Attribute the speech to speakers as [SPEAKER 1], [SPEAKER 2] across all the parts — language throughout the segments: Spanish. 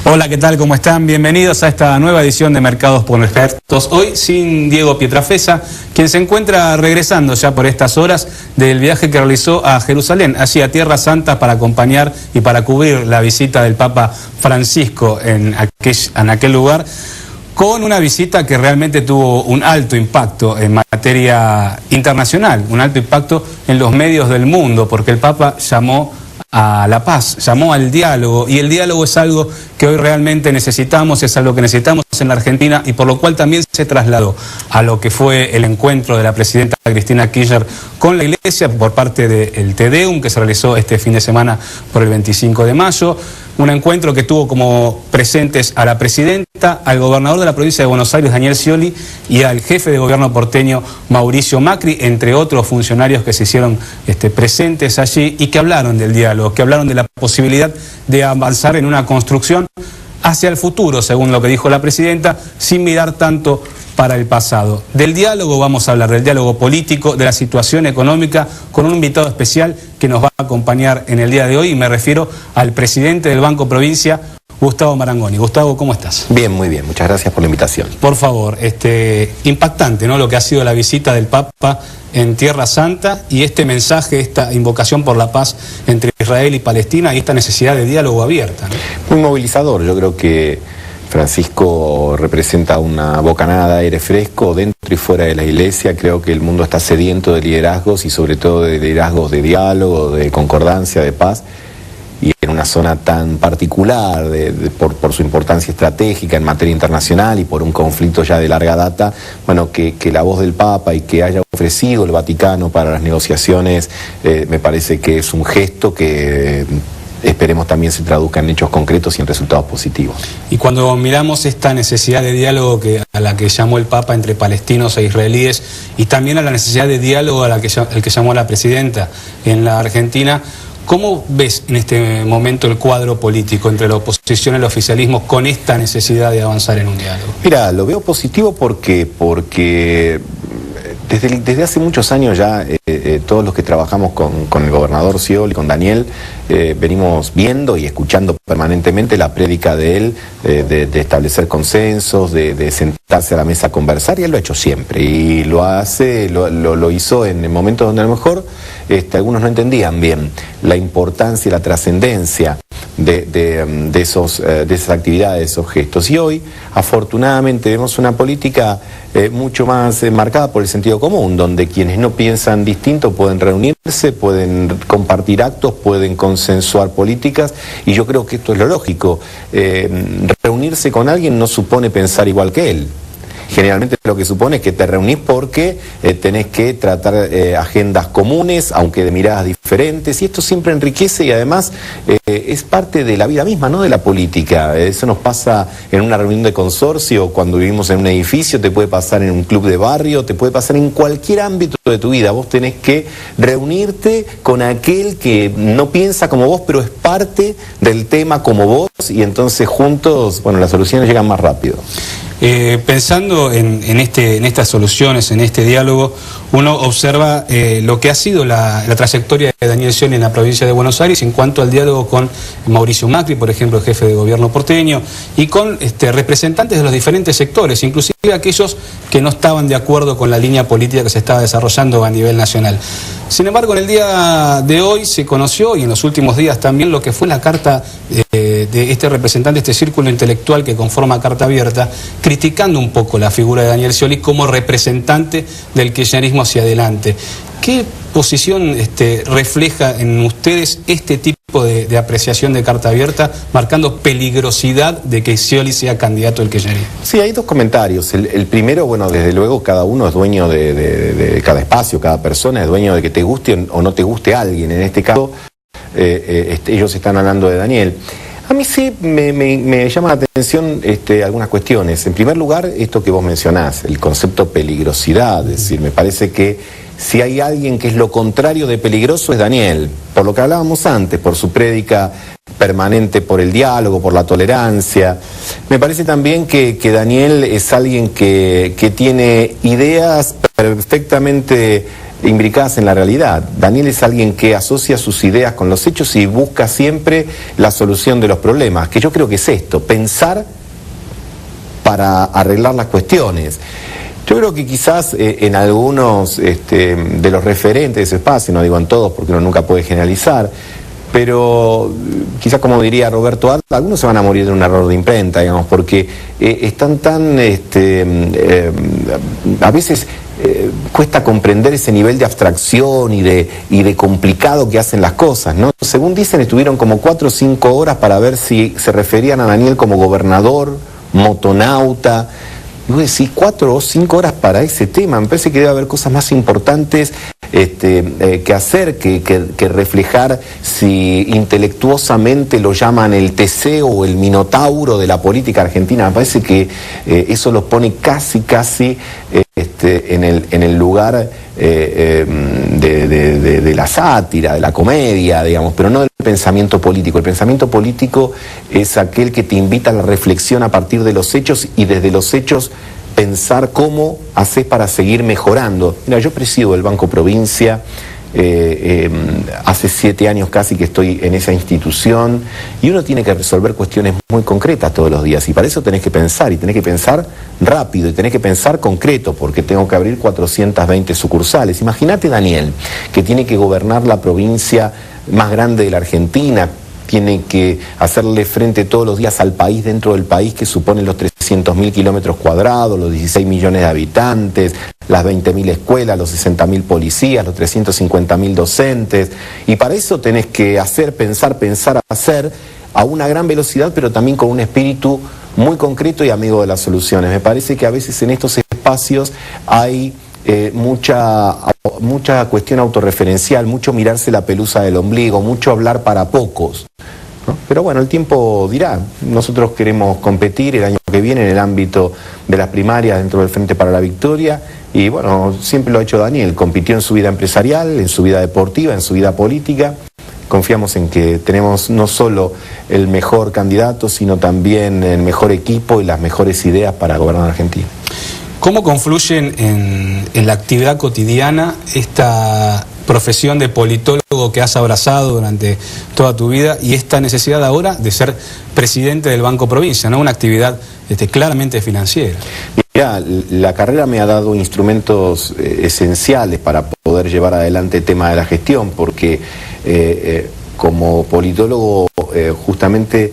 [SPEAKER 1] Hola, ¿qué tal? ¿Cómo están? Bienvenidos a esta nueva edición de Mercados por Expertos. Hoy sin Diego Pietrafesa, quien se encuentra regresando ya por estas horas del viaje que realizó a Jerusalén, allí a Tierra Santa, para acompañar y para cubrir la visita del Papa Francisco en aquel lugar, con una visita que realmente tuvo un alto impacto en materia internacional, un alto impacto en los medios del mundo, porque el Papa llamó a la paz, llamó al diálogo, y el diálogo es algo que hoy realmente necesitamos, es algo que necesitamos en la Argentina, y por lo cual también se trasladó a lo que fue el encuentro de la presidenta Cristina Kirchner con la Iglesia por parte del Te Deum, que se realizó este fin de semana por el 25 de mayo, un encuentro que tuvo como presentes a la presidenta, al gobernador de la provincia de Buenos Aires, Daniel Scioli, y al jefe de gobierno porteño, Mauricio Macri, entre otros funcionarios que se hicieron presentes allí y que hablaron del diálogo, que hablaron de la posibilidad de avanzar en una construcción hacia el futuro, según lo que dijo la presidenta, sin mirar tanto para el pasado. Del diálogo vamos a hablar, del diálogo político, de la situación económica, con un invitado especial que nos va a acompañar en el día de hoy, y me refiero al presidente del Banco Provincia, Gustavo Marangoni. Gustavo, ¿cómo estás?
[SPEAKER 2] Bien, muy bien, muchas gracias por la invitación.
[SPEAKER 1] Por favor, impactante, ¿no?, lo que ha sido la visita del Papa en Tierra Santa, y este mensaje, esta invocación por la paz entre Israel y Palestina, y esta necesidad de diálogo abierta, ¿no?
[SPEAKER 2] Muy movilizador. Yo creo que Francisco representa una bocanada de aire fresco dentro y fuera de la Iglesia. Creo que el mundo está sediento de liderazgos, y sobre todo de liderazgos de diálogo, de concordancia, de paz, y en una zona tan particular por su importancia estratégica en materia internacional y por un conflicto ya de larga data. Bueno, que la voz del Papa y que haya ofrecido el Vaticano para las negociaciones, me parece que es un gesto que esperemos también se traduzca en hechos concretos y en resultados positivos.
[SPEAKER 1] Y cuando miramos esta necesidad de diálogo a la que llamó el Papa entre palestinos e israelíes, y también a la necesidad de diálogo al que llamó la presidenta en la Argentina, ¿cómo ves en este momento el cuadro político entre la oposición y el oficialismo con esta necesidad de avanzar en un diálogo?
[SPEAKER 2] Mira, lo veo positivo porque desde hace muchos años ya todos los que trabajamos con el gobernador Scioli, con Daniel, venimos viendo y escuchando permanentemente la prédica de él, de establecer consensos, de sentarse a la mesa a conversar, y él lo ha hecho siempre, y lo hizo en momentos donde a lo mejor algunos no entendían bien la importancia y la trascendencia de esas actividades, de esos gestos. Y hoy, afortunadamente, vemos una política mucho más marcada por el sentido común, donde quienes no piensan distinto pueden reunirse, pueden compartir actos, pueden consensuar políticas, y yo creo que esto es lo lógico. Reunirse con alguien no supone pensar igual que él. Generalmente lo que supone es que te reunís porque tenés que tratar agendas comunes, aunque de miradas diferentes, y esto siempre enriquece, y además es parte de la vida misma, no de la política. Eso nos pasa en una reunión de consorcio, cuando vivimos en un edificio, te puede pasar en un club de barrio, te puede pasar en cualquier ámbito de tu vida. Vos tenés que reunirte con aquel que no piensa como vos, pero es parte del tema como vos, y entonces juntos, bueno, las soluciones llegan más rápido.
[SPEAKER 1] Pensando en estas soluciones, en este diálogo, uno observa lo que ha sido la trayectoria de Daniel Scioli en la provincia de Buenos Aires en cuanto al diálogo con Mauricio Macri, por ejemplo, el jefe de gobierno porteño, y con representantes de los diferentes sectores, inclusive aquellos que no estaban de acuerdo con la línea política que se estaba desarrollando a nivel nacional. Sin embargo, en el día de hoy se conoció, y en los últimos días también, lo que fue la carta de este representante, este círculo intelectual que conforma Carta Abierta, criticando un poco la figura de Daniel Scioli como representante del kirchnerismo hacia adelante. ¿Qué posición refleja en ustedes este tipo de apreciación de Carta Abierta, marcando peligrosidad de que Scioli sea candidato del kirchnerismo?
[SPEAKER 2] Sí, hay dos comentarios. El primero, bueno, desde luego cada uno es dueño de cada espacio, cada persona es dueño de que te guste o no te guste a alguien. En este caso, ellos están hablando de Daniel. A mí sí me llama la atención algunas cuestiones. En primer lugar, esto que vos mencionás, el concepto peligrosidad, es decir, me parece que si hay alguien que es lo contrario de peligroso es Daniel, por lo que hablábamos antes, por su prédica permanente por el diálogo, por la tolerancia. Me parece también que Daniel es alguien que tiene ideas perfectamente imbricadas en la realidad. Daniel es alguien que asocia sus ideas con los hechos y busca siempre la solución de los problemas, que yo creo que es esto, pensar para arreglar las cuestiones. Yo creo que quizás en algunos de los referentes de ese espacio, no digo en todos porque uno nunca puede generalizar, pero quizás como diría Roberto Arlt, algunos se van a morir de un error de imprenta, digamos, porque están tan, a veces cuesta comprender ese nivel de abstracción y de complicado que hacen las cosas, ¿no? Según dicen, estuvieron como 4 o 5 horas para ver si se referían a Daniel como gobernador, motonauta. Y vos decís, 4 o 5 horas para ese tema. Me parece que debe haber cosas más importantes que hacer, que reflejar si intelectuosamente lo llaman el Teseo o el Minotauro de la política argentina. Me parece que eso los pone casi en el lugar de la sátira, de la comedia, digamos, pero no del pensamiento político. El pensamiento político es aquel que te invita a la reflexión a partir de los hechos y desde los hechos pensar cómo haces para seguir mejorando. Mira, yo presido el Banco Provincia, hace 7 años casi que estoy en esa institución y uno tiene que resolver cuestiones muy concretas todos los días y para eso tenés que pensar y tenés que pensar rápido y tenés que pensar concreto porque tengo que abrir 420 sucursales. Imagínate Daniel, que tiene que gobernar la provincia más grande de la Argentina, tiene que hacerle frente todos los días al país dentro del país que supone los 300.000 kilómetros cuadrados, los 16 millones de habitantes, las 20.000 escuelas, los 60.000 policías, los 350.000 docentes. Y para eso tenés que hacer, pensar, hacer a una gran velocidad, pero también con un espíritu muy concreto y amigo de las soluciones. Me parece que a veces en estos espacios hay mucha cuestión autorreferencial, mucho mirarse la pelusa del ombligo, mucho hablar para pocos, ¿no? Pero bueno, el tiempo dirá. Nosotros queremos competir el año que viene en el ámbito de las primarias dentro del Frente para la Victoria y bueno, siempre lo ha hecho Daniel, compitió en su vida empresarial, en su vida deportiva, en su vida política. Confiamos en que tenemos no solo el mejor candidato, sino también el mejor equipo y las mejores ideas para gobernar Argentina.
[SPEAKER 1] ¿Cómo confluyen en la actividad cotidiana esta profesión de politólogo que has abrazado durante toda tu vida y esta necesidad ahora de ser presidente del Banco Provincia, ¿no? Una actividad claramente financiera?
[SPEAKER 2] Mira, la carrera me ha dado instrumentos esenciales para poder llevar adelante el tema de la gestión, porque como politólogo justamente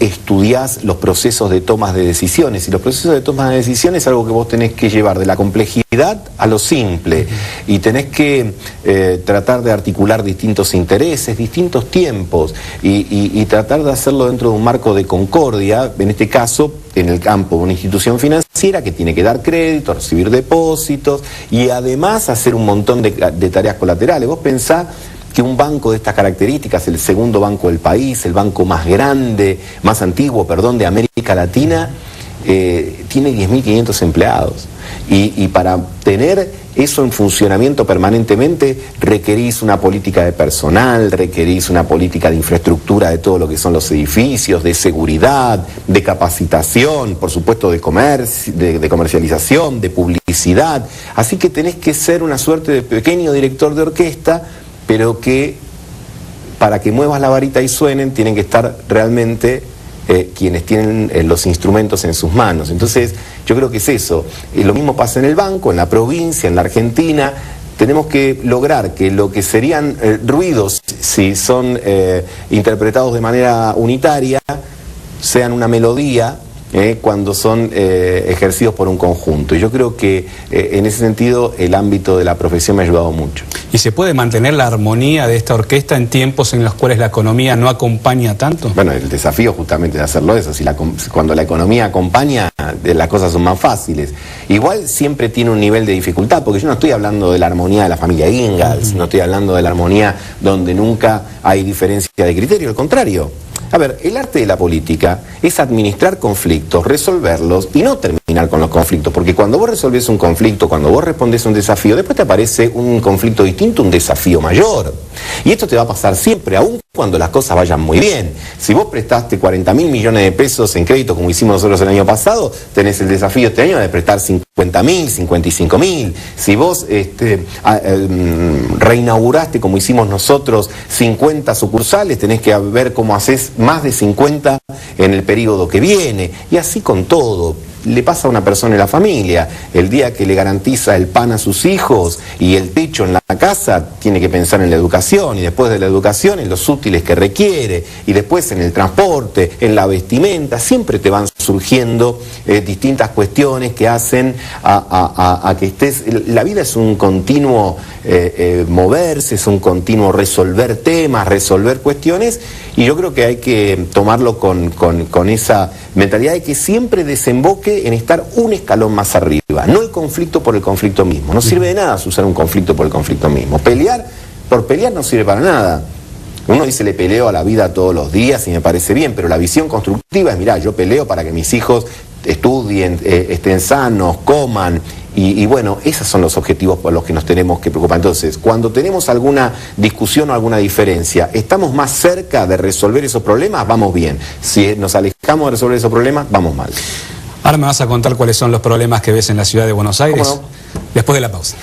[SPEAKER 2] estudiás los procesos de tomas de decisiones y los procesos de toma de decisiones es algo que vos tenés que llevar de la complejidad a lo simple y tenés que tratar de articular distintos intereses, distintos tiempos y tratar de hacerlo dentro de un marco de concordia, en este caso en el campo de una institución financiera que tiene que dar crédito, recibir depósitos y además hacer un montón de tareas colaterales. Vos pensás que un banco de estas características, el segundo banco del país, el banco más grande, más antiguo, de América Latina, tiene 10.500 empleados. Y para tener eso en funcionamiento permanentemente requerís una política de personal, requerís una política de infraestructura de todo lo que son los edificios, de seguridad, de capacitación, por supuesto de comercialización, de publicidad. Así que tenés que ser una suerte de pequeño director de orquesta, pero que para que muevas la varita y suenen tienen que estar realmente quienes tienen los instrumentos en sus manos. Entonces yo creo que es eso. Lo mismo pasa en el banco, en la provincia, en la Argentina. Tenemos que lograr que lo que serían ruidos, si son interpretados de manera unitaria, sean una melodía cuando son ejercidos por un conjunto. Y yo creo que en ese sentido el ámbito de la profesión me ha ayudado mucho.
[SPEAKER 1] ¿Y se puede mantener la armonía de esta orquesta en tiempos en los cuales la economía no acompaña tanto?
[SPEAKER 2] Bueno, el desafío justamente de hacerlo eso. Cuando la economía acompaña, las cosas son más fáciles. Igual siempre tiene un nivel de dificultad, porque yo no estoy hablando de la armonía de la familia Ingalls, no estoy hablando de la armonía donde nunca hay diferencia de criterio, al contrario. A ver, el arte de la política es administrar conflictos, resolverlos y no terminar con los conflictos, porque cuando vos resolvés un conflicto, cuando vos respondés a un desafío, después te aparece un conflicto distinto, un desafío mayor. Y esto te va a pasar siempre, aún cuando las cosas vayan muy bien. Si vos prestaste 40.000 millones de pesos en crédito, como hicimos nosotros el año pasado, tenés el desafío este año de prestar 50.000, 55.000. Si vos reinauguraste, como hicimos nosotros, 50 sucursales, tenés que ver cómo haces más de 50 en el periodo que viene. Y así con todo. Le pasa a una persona en la familia, el día que le garantiza el pan a sus hijos y el techo en la casa, tiene que pensar en la educación, y después de la educación en los útiles que requiere, y después en el transporte, en la vestimenta. Siempre te van surgiendo distintas cuestiones que hacen a que estés... La vida es un continuo moverse, es un continuo resolver temas, resolver cuestiones, y yo creo que hay que tomarlo con esa mentalidad de que siempre desemboque en estar un escalón más arriba, no el conflicto por el conflicto mismo. No sirve de nada usar un conflicto por el conflicto mismo. Pelear por pelear no sirve para nada. Uno dice, le peleo a la vida todos los días y me parece bien, pero la visión constructiva es, mirá, yo peleo para que mis hijos estudien, estén sanos, coman, y bueno, esos son los objetivos por los que nos tenemos que preocupar. Entonces, cuando tenemos alguna discusión o alguna diferencia, ¿estamos más cerca de resolver esos problemas? Vamos bien. Si nos alejamos de resolver esos problemas, vamos mal.
[SPEAKER 1] Ahora me vas a contar cuáles son los problemas que ves en la ciudad de Buenos Aires. ¿Cómo no? Después de la pausa.